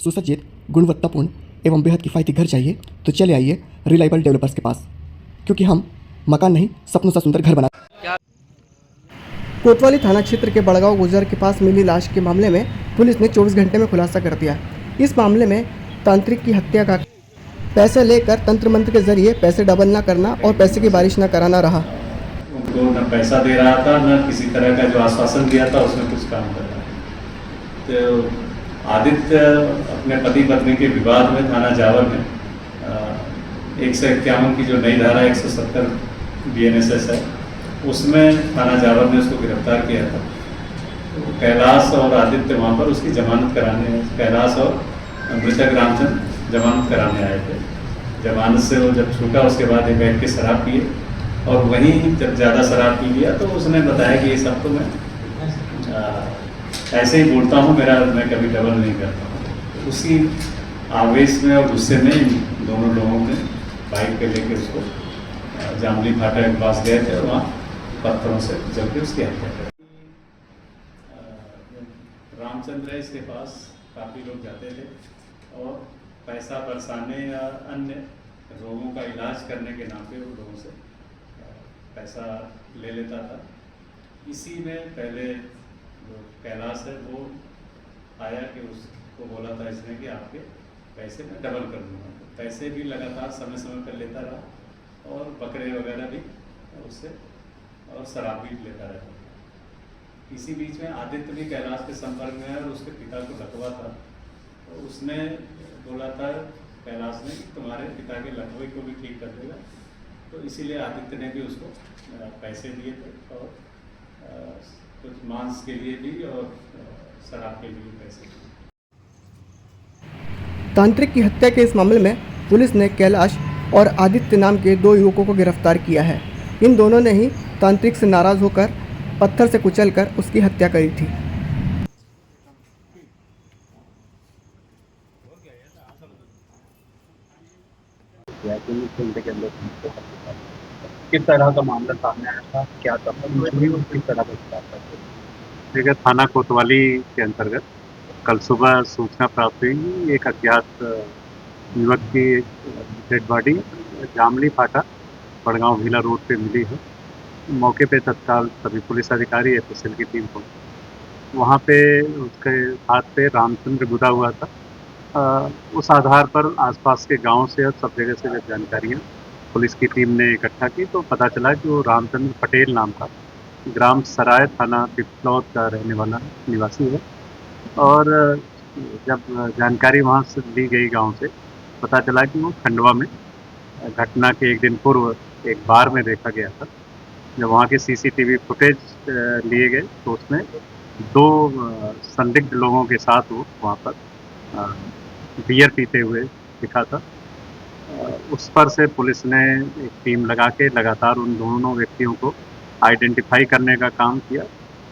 सुसज्जित, गुणवत्तापूर्ण एवं बेहद किफ़ायती घर चाहिए तो चले आइए रिलायबल डेवलपर्स के पास, क्योंकि हम मकान नहीं सपनों सा सुंदर घर बना। कोतवाली थाना क्षेत्र के बड़गांव गुजर के पास मिली लाश के मामले में पुलिस ने 24 घंटे में खुलासा कर दिया। इस मामले में तांत्रिक की हत्या का पैसे लेकर तंत्र मंत्र के जरिए पैसे डबल न करना और पैसे की बारिश न कराना रहा। उनको न पैसा दे रहा था, न किसी तरह का जो आश्वासन दिया था उसमें कुछ काम कर रहा था। तो आदित्य अपने पति पत्नी के विवाद में थाना जावर में 151 की जो नई धारा 170 BNSS है, उसमें थाना जावर ने उसको गिरफ्तार किया था। तो कैलाश और आदित्य वहाँ पर उसकी जमानत कराने, कैलाश और मृतक रामचंद्र जमानत कराने आए थे। जमानत से वो जब छूटा उसके बाद ये बैठ के शराब पिए, और वहीं जब ज़्यादा शराब पी लिया तो उसने बताया कि ये सब तो मैं ऐसे ही बोलता हूँ, मैं कभी डबल नहीं करता हूँ। उसी आवेश में और गुस्से में इन दोनों लोगों ने बाइक पे लेके उसको जामली फाटा के पास गए थे और वहाँ पत्थरों से जल के उसकी हत्या कर रामचंद्र इसके पास काफ़ी लोग जाते थे और पैसा बरसाने या अन्य रोगों का इलाज करने के नाम पे वो लोगों से पैसा ले लेता था। इसी में पहले जो कैलाश है वो आया कि उसको बोला था इसने कि आपके पैसे मैं डबल कर दूँगा। पैसे भी लगातार समय समय पर लेता रहा और बकरे वगैरह भी उससे और शराब भी लेता रहता था। इसी बीच में आदित्य भी कैलाश के संपर्क में है और उसके पिता को लकवा था, तो उसने बोला था कैलाश ने कि तुम्हारे पिता के लकवे को भी ठीक कर देगा। तो इसीलिए आदित्य ने भी उसको पैसे दिए थे और कुछ मांस के लिए भी और शराब के लिए पैसे दिए। तांत्रिक की हत्या के इस मामले में पुलिस ने कैलाश और आदित्य नाम के 2 युवकों को गिरफ्तार किया है। इन दोनों ने ही तांत्रिक से नाराज होकर पत्थर से कुचलकर उसकी हत्या करी थी। किस तरह का मामला सामने आया था, क्या था, किस तरह का था? देखिए, थाना कोतवाली के अंतर्गत कल सुबह सूचना प्राप्त हुई, एक अज्ञात युवक की डेड बॉडी जामली फाटा बड़गांव भीला रोड पे मिली है। मौके पे तत्काल सभी पुलिस अधिकारी FSL की टीम को वहाँ पे उसके हाथ पे रामचंद्र गुदा हुआ था। उस आधार पर आसपास के गांव से और सब जगह से जब जानकारियाँ पुलिस की टीम ने इकट्ठा की तो पता चला कि वो रामचंद्र पटेल नाम का ग्राम सराय थाना पिपलौद का रहने वाला निवासी है। और जब जानकारी वहाँ से ली गई गांव से, पता चला कि वो खंडवा में घटना के एक दिन पूर्व एक बार में देखा गया था। जब वहाँ के CCTV फुटेज लिए गए तो उसमें 2 संदिग्ध लोगों के साथ वो वहाँ पर बियर पीते हुए दिखा था। उस पर से पुलिस ने एक टीम लगा के लगातार उन दोनों व्यक्तियों को आइडेंटिफाई करने का काम किया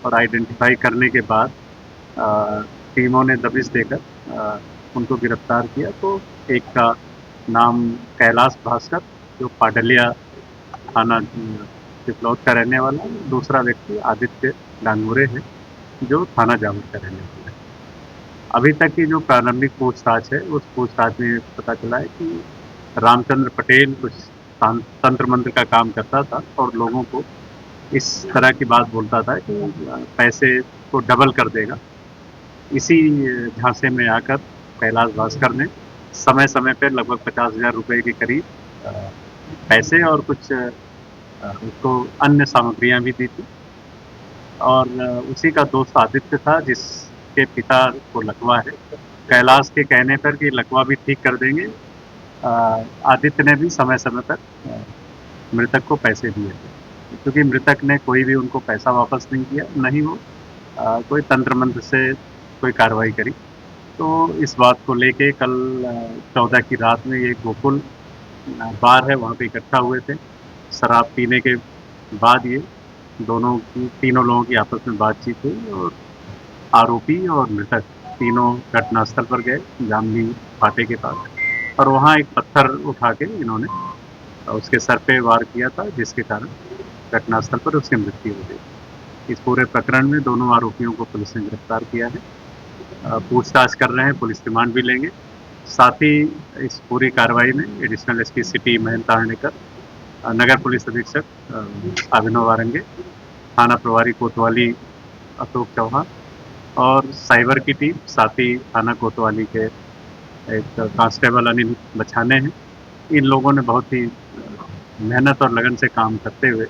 और आइडेंटिफाई करने के बाद टीमों ने दबिश देकर उनको गिरफ्तार किया। तो एक का नाम कैलाश भास्कर जो पाडलिया थाना पिपलौद का रहने वाला, दूसरा व्यक्ति आदित्य डांगुरे है जो थाना जावर का रहने वाला है। अभी तक की जो प्रारंभिक पूछताछ है उस पूछताछ में पता चला है कि रामचंद्र पटेल कुछ तंत्र मंत्र का काम करता था और लोगों को इस तरह की बात बोलता था कि पैसे को डबल कर देगा। इसी झांसे में आकर कैलाश भास्कर ने समय समय पर लगभग 50,000 रुपये के करीब पैसे और कुछ उसको अन्य सामग्रियां भी दी थी। और उसी का दोस्त आदित्य था जिसके पिता को लकवा है। कैलाश के कहने पर कि लकवा भी ठीक कर देंगे, आदित्य ने भी समय समय पर मृतक को पैसे दिए थे, क्योंकि मृतक ने कोई भी उनको पैसा वापस नहीं किया, न ही वो कोई तंत्र मंत्र से कोई कार्रवाई करी। तो इस बात को लेके कल 14 की रात में ये गोकुल बार है वहाँ पे इकट्ठा हुए थे। शराब पीने के बाद ये तीनों लोगों की आपस में बातचीत हुई और आरोपी और मृतक तीनों घटनास्थल पर गए जामली फाटे के पास, और वहाँ एक पत्थर उठा के इन्होंने उसके सर पे वार किया था, जिसके कारण घटनास्थल पर उसकी मृत्यु हो गई। इस पूरे प्रकरण में दोनों आरोपियों को पुलिस ने गिरफ्तार किया है पूछताछ कर रहे हैं, पुलिस रिमांड भी लेंगे। साथ ही इस पूरी कार्रवाई में additional SP city Mahendra Taranekar, नगर पुलिस अधीक्षक अभिनव वारंगे, थाना प्रभारी कोतवाली अशोक चौहान और साइबर की टीम, साथ ही थाना कोतवाली के एक कांस्टेबल अनिल बछाने हैं। इन लोगों ने बहुत ही मेहनत और लगन से काम करते हुए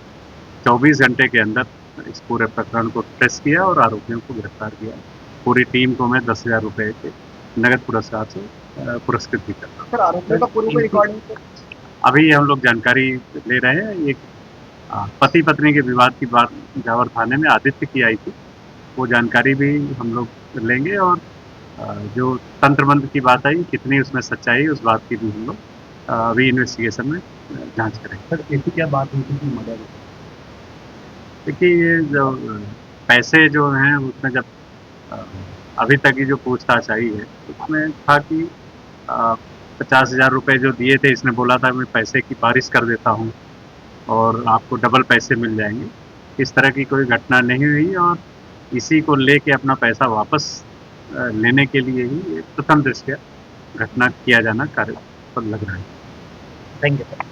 24 घंटे के अंदर इस पूरे प्रकरण को ट्रेस किया और आरोपियों को गिरफ्तार किया। पूरी टीम को मैं 10,000 रुपये के नगद पुरस्कार से पुरस्कृत भी करता हूँ। सर आरोपियों का पूरी रिकॉर्डिंग अभी हम लोग जानकारी ले रहे हैं। एक पति पत्नी के विवाद की बात जावर थाने में आदित्य की आई थी, वो जानकारी भी हम लोग लेंगे और जो तंत्र मंत्र की बात आई, कितनी उसमें सच्चाई है, उस बात की भी हम लोग अभी इन्वेस्टिगेशन में जांच करेंगे। सर ऐसी क्या बात हुई थी कि मर्डर? देखिए, ये जो पैसे जो हैं उसमें जब अभी तक की जो पूछताछ आई है उसमें था कि 50,000 रुपये जो दिए थे, इसने बोला था मैं पैसे की बारिश कर देता हूँ और आपको डबल पैसे मिल जाएंगे। इस तरह की कोई घटना नहीं हुई और इसी को लेके अपना पैसा वापस लेने के लिए ही प्रथम दृष्टया घटना किया जाना कार्य पर लग रहा है। Thank you sir.